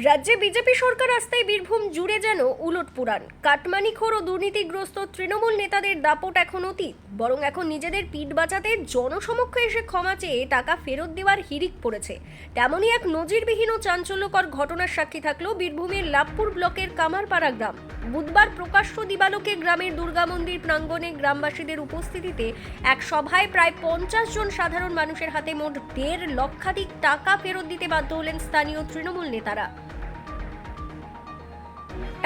রাজ্যে বিজেপি সরকার আসতেই বীরভূম জুড়ে যেন উলটপুরাণ। কাটমানিখোর ও দুর্নীতিগ্রস্ত তৃণমূল নেতাদের দাপট এখন অতীত, বরং এখন নিজেদের পিঠ বাঁচাতে জনসমক্ষে এসে ক্ষমা চেয়ে টাকা ফেরত দেওয়ার হিড়িক পড়েছে। তেমনই এক নজিরবিহীন ও চাঞ্চল্যকর ঘটনার সাক্ষী থাকলো বীরভূমের লাভপুর ব্লকের কামারপাড়া গ্রাম। বুধবার প্রকাশ্য দিবালোকে গ্রামের দুর্গা মন্দির প্রাঙ্গণে গ্রামবাসীদের উপস্থিতিতে এক সভায় প্রায় 50 জন সাধারণ মানুষের হাতে মোট 1.5 লক্ষাধিক টাকা ফেরত দিতে বাধ্য হলেন স্থানীয় তৃণমূল নেতারা।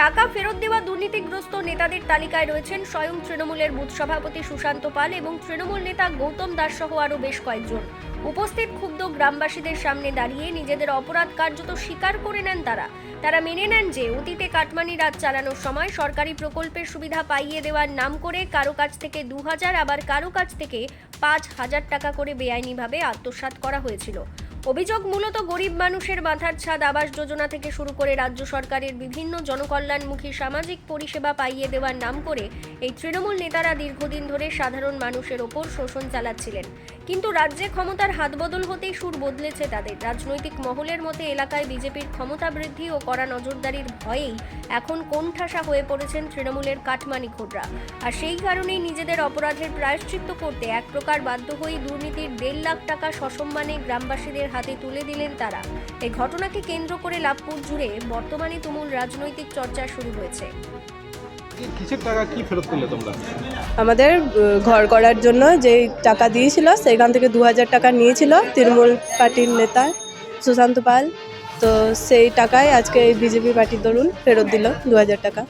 টাকা ফেরত দেওয়া দুর্নীতিগ্রস্ত নেতাদের তালিকায় রয়েছেন স্বয়ং তৃণমূলের বুথ সভাপতি সুশান্ত পাল এবং তৃণমূল নেতা গৌতম দাস সহ আরও বেশ কয়েকজন। উপস্থিত ক্ষুব্ধ গ্রামবাসীদের সামনে দাঁড়িয়ে নিজেদের অপরাধ কার্যত স্বীকার করে নেন তারা মেনে নেন যে অতীতে কাটমানি রাজ চালানোর সময় সরকারি প্রকল্পের সুবিধা পাইয়ে দেওয়ার নাম করে কারো কাছ থেকে 2000 আবার কারো কাছ থেকে 5000 টাকা করে বেআইনিভাবে আত্মসাৎ করা হয়েছিল। অভিযোগ মূলত গরিব মানুষের মাথার ছাদ আবাস যোজনা থেকে শুরু করে রাজ্য সরকারের বিভিন্ন জনকল্যাণমুখী সামাজিক পরিষেবা পাইয়ে দেওয়ার নাম করে এই তৃণমূল নেতারা দীর্ঘদিন ধরে সাধারণ মানুষের ওপর শোষণ চালাচ্ছিলেন। কিন্তু রাজ্যে ক্ষমতার হাত বদল হতেই সুর বদলেছে তাদের। রাজনৈতিক মহলের মতে এলাকায় বিজেপির ক্ষমতা বৃদ্ধি ও কড়া নজরদারির ভয়েই এখন কোণঠাসা হয়ে পড়েছেন তৃণমূলের কাটমানিখোররা। আর সেই কারণেই নিজেদের অপরাধের প্রায়শ্চিত্ত করতে এক প্রকার বাধ্য হয়ে দুর্নীতির 1.5 লাখ টাকা সসম্মানে গ্রামবাসীদের হাতে তুলে দিলেন তারা। এই ঘটনাকে কেন্দ্র করে লাভপুর জুড়ে বর্তমানে তুমুল রাজনৈতিক চর্চা শুরু হয়েছে। কিসের টাকা কি ফেরত পেলে তোমরা? আমাদের ঘর করার জন্য যে টাকা দিয়েছিল সেখান থেকে 2000 টাকা নিয়েছিল তৃণমূল পার্টির নেতা সুশান্ত পাল। তো সেই টাকায় আজকে বিজেপি পার্টির দরুন ফেরত দিল 2000 টাকা।